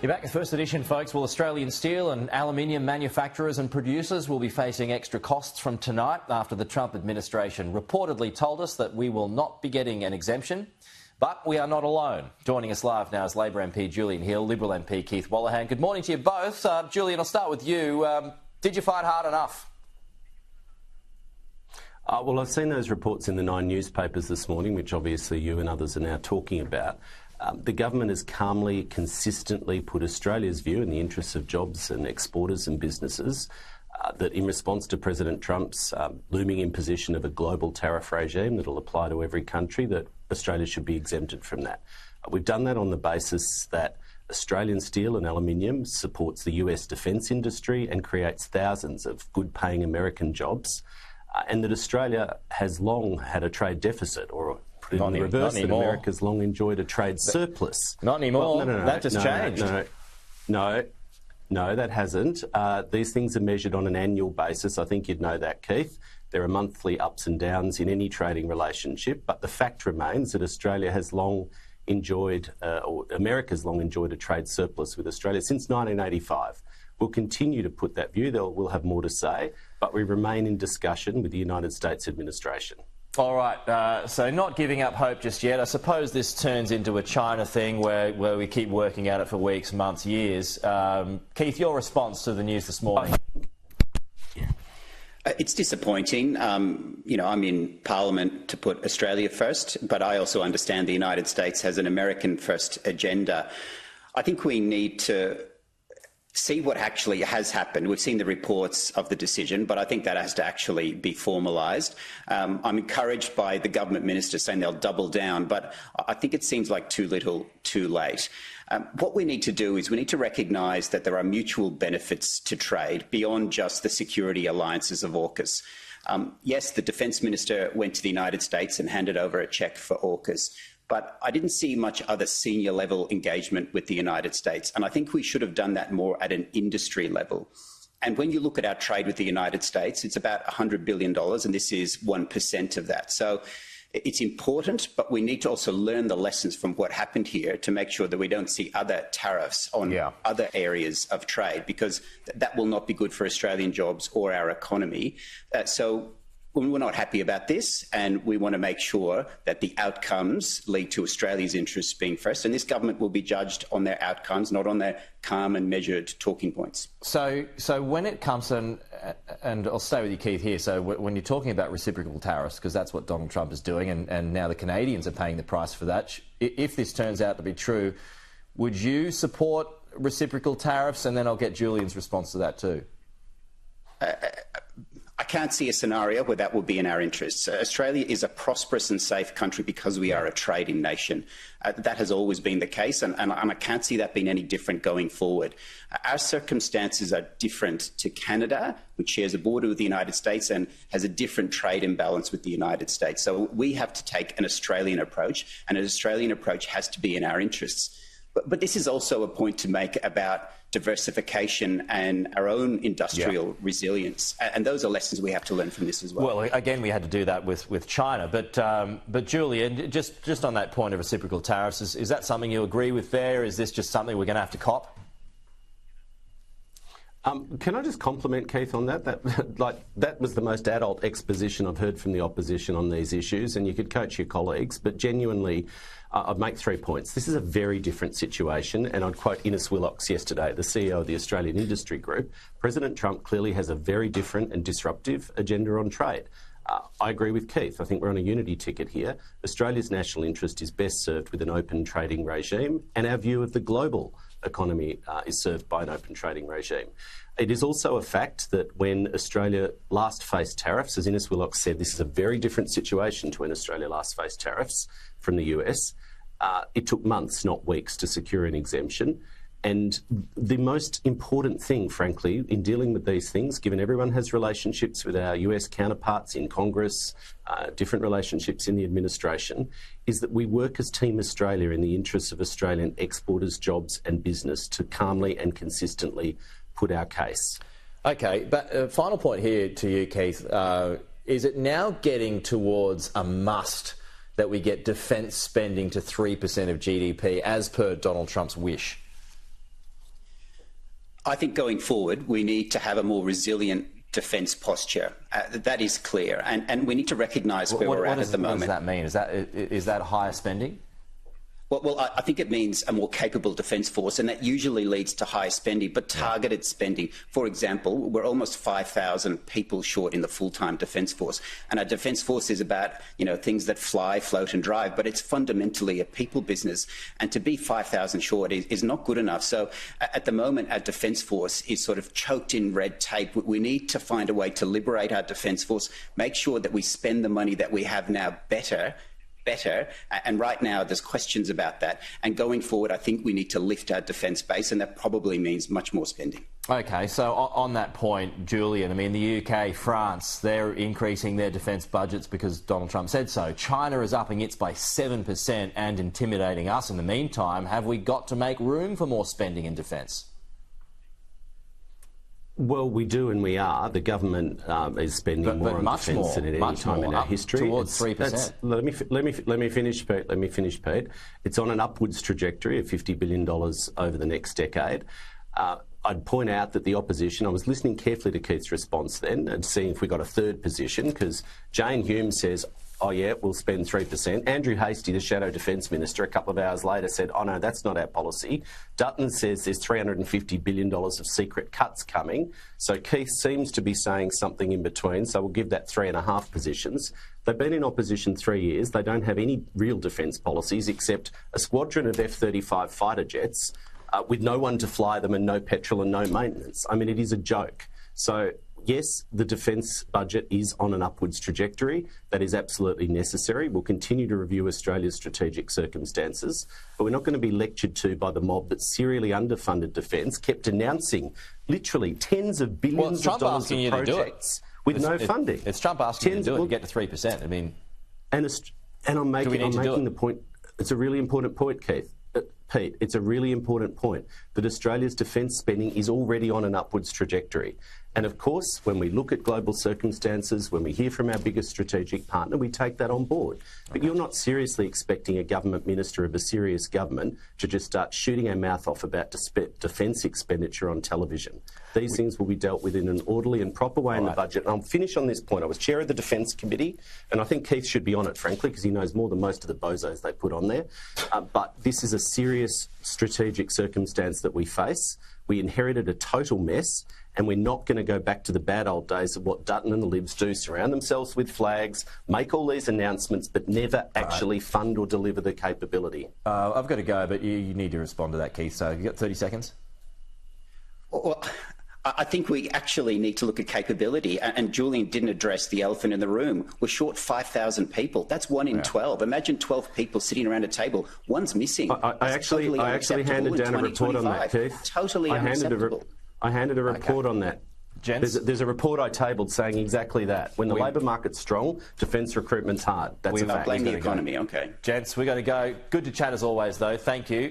You're back with First Edition, folks. Well, Australian steel and aluminium manufacturers and producers will be facing extra costs from tonight after the Trump administration reportedly told us that we will not be getting an exemption. But we are not alone. Joining us live now is Labor MP Julian Hill, Liberal MP Keith Wallahan. Good morning to you both. Julian, I'll start with you. Did you fight hard enough? Well, I've seen those reports in the 9 newspapers this morning, which obviously you and others are now talking about. The government has calmly, consistently put Australia's view in the interests of jobs and exporters and businesses that in response to President Trump's looming imposition of a global tariff regime that will apply to every country, that Australia should be exempted from that. We've done that on the basis that Australian steel and aluminium supports the US defence industry and creates thousands of good-paying American jobs, and that Australia has long had a trade deficit, or in the reverse, that America's long enjoyed a trade surplus. Not anymore. Well, no, that just changed. No, that hasn't. These things are measured on an annual basis. I think you'd know that, Keith. There are monthly ups and downs in any trading relationship, but the fact remains that Australia has long enjoyed, or America's long enjoyed a trade surplus with Australia since 1985. We'll continue to put that view. We'll have more to say, but we remain in discussion with the United States administration. All right, so not giving up hope just yet. I suppose this turns into a China thing where we keep working at it for weeks, months, years. Keith, your response to the news this morning? It's disappointing. I'm in Parliament to put Australia first, but I also understand the United States has an American first agenda. I think we need to see what actually has happened. We've seen the reports of the decision, but I think that has to actually be formalised. I'm encouraged by the government minister saying they'll double down, but I think it seems like too little, too late. What we need to do is we need to recognise that there are mutual benefits to trade beyond just the security alliances of AUKUS. Yes, the Defence Minister went to the United States and handed over a cheque for AUKUS, but I didn't see much other senior level engagement with the United States. And I think we should have done that more at an industry level. And when you look at our trade with the United States, it's about $100 billion, and this is 1% of that. So it's important, but we need to also learn the lessons from what happened here to make sure that we don't see other tariffs on other areas of trade, because that will not be good for Australian jobs or our economy. So we're not happy about this, and we want to make sure that the outcomes lead to Australia's interests being first, and this government will be judged on their outcomes, not on their calm and measured talking points. So when it comes and I'll stay with you, Keith, here. So when you're talking about reciprocal tariffs, because that's what Donald Trump is doing, and now the Canadians are paying the price for that. If this turns out to be true, would you support reciprocal tariffs? And then I'll get Julian's response to that too. I can't see a scenario where that would be in our interests. Australia is a prosperous and safe country because we are a trading nation. That has always been the case, and I can't see that being any different going forward. Our circumstances are different to Canada, which shares a border with the United States and has a different trade imbalance with the United States. So we have to take an Australian approach, and an Australian approach has to be in our interests. But this is also a point to make about diversification and our own industrial resilience. And those are lessons we have to learn from this as well. Well, again, we had to do that with China. But Julian, just on that point of reciprocal tariffs, is that something you agree with there? Is this just something we're going to have to cop? Can I just compliment Keith on that? That was the most adult exposition I've heard from the opposition on these issues, and you could coach your colleagues, but genuinely, I'd make 3 points. This is a very different situation, and I'd quote Innes Willox yesterday, the CEO of the Australian Industry Group. President Trump clearly has a very different and disruptive agenda on trade. I agree with Keith. I think we're on a unity ticket here. Australia's national interest is best served with an open trading regime, and our view of the global economy is served by an open trading regime. It is also a fact that when Australia last faced tariffs, as Innes Willox said, this is a very different situation to when Australia last faced tariffs from the US. It took months, not weeks, to secure an exemption. And the most important thing, frankly, in dealing with these things, given everyone has relationships with our US counterparts in Congress, different relationships in the administration, is that we work as Team Australia in the interests of Australian exporters, jobs and business to calmly and consistently put our case. OK, but final point here to you, Keith. Is it now getting towards a must that we get defence spending to 3% of GDP as per Donald Trump's wish? I think going forward, we need to have a more resilient defence posture. That is clear. And we need to recognise where we're at the moment. What does that mean? Is that higher spending? Well, I think it means a more capable defence force, and that usually leads to higher spending, but targeted spending. For example, we're almost 5,000 people short in the full-time defence force, and our defence force is about, things that fly, float and drive, but it's fundamentally a people business, and to be 5,000 short is not good enough. So at the moment, our defence force is sort of choked in red tape. We need to find a way to liberate our defence force, make sure that we spend the money that we have now better, and right now there's questions about that. And going forward, I think we need to lift our defence base, and that probably means much more spending. OK, so on that point, Julian, I mean, the UK, France, they're increasing their defence budgets because Donald Trump said so. China is upping its by 7% and intimidating us. In the meantime, have we got to make room for more spending in defence? Well, we do, and we are. The government is spending more on defence than at any time in our history. Towards 3%. Let me finish, Pete. It's on an upwards trajectory of $50 billion over the next decade. I'd point out that the opposition, I was listening carefully to Keith's response then and seeing if we got a third position, because Jane Hume says, oh yeah, we'll spend 3%. Andrew Hastie, the Shadow Defence Minister, a couple of hours later said, oh no, that's not our policy. Dutton says there's $350 billion of secret cuts coming. So Keith seems to be saying something in between, so we'll give that 3.5 positions. They've been in opposition 3 years. They don't have any real defence policies except a squadron of F-35 fighter jets with no one to fly them and no petrol and no maintenance. I mean, it is a joke. So yes, the defence budget is on an upwards trajectory. That is absolutely necessary. We'll continue to review Australia's strategic circumstances, but we're not going to be lectured to by the mob that serially underfunded defence, kept announcing literally tens of billions of dollars of projects with no funding. It's Trump asking you to do it to get to 3%. I mean, and I'm making the point. It's a really important point, Keith. Pete, it's a really important point that Australia's defence spending is already on an upwards trajectory. And of course, when we look at global circumstances, when we hear from our biggest strategic partner, we take that on board. But you're not seriously expecting a government minister of a serious government to just start shooting our mouth off about defence expenditure on television. These things will be dealt with in an orderly and proper way in the budget. And I'll finish on this point. I was chair of the Defence Committee, and I think Keith should be on it, frankly, because he knows more than most of the bozos they put on there. But this is a serious strategic circumstance that we face. We inherited a total mess, and we're not going to go back to the bad old days of what Dutton and the Libs do, surround themselves with flags, make all these announcements, but never actually fund or deliver the capability. I've got to go, but you need to respond to that, Keith. So you've got 30 seconds. Well, I think we actually need to look at capability, and Julian didn't address the elephant in the room. We're short 5,000 people. That's 1 in 12. Imagine 12 people sitting around a table. One's missing. I actually handed down a report on that, Keith. Totally unacceptable. I handed a report on that. Gents? There's a report I tabled saying exactly that. When the labour market's strong, defence recruitment's hard. That's a fact. Blame the economy, OK. Gents, we've got to go. Good to chat as always, though. Thank you.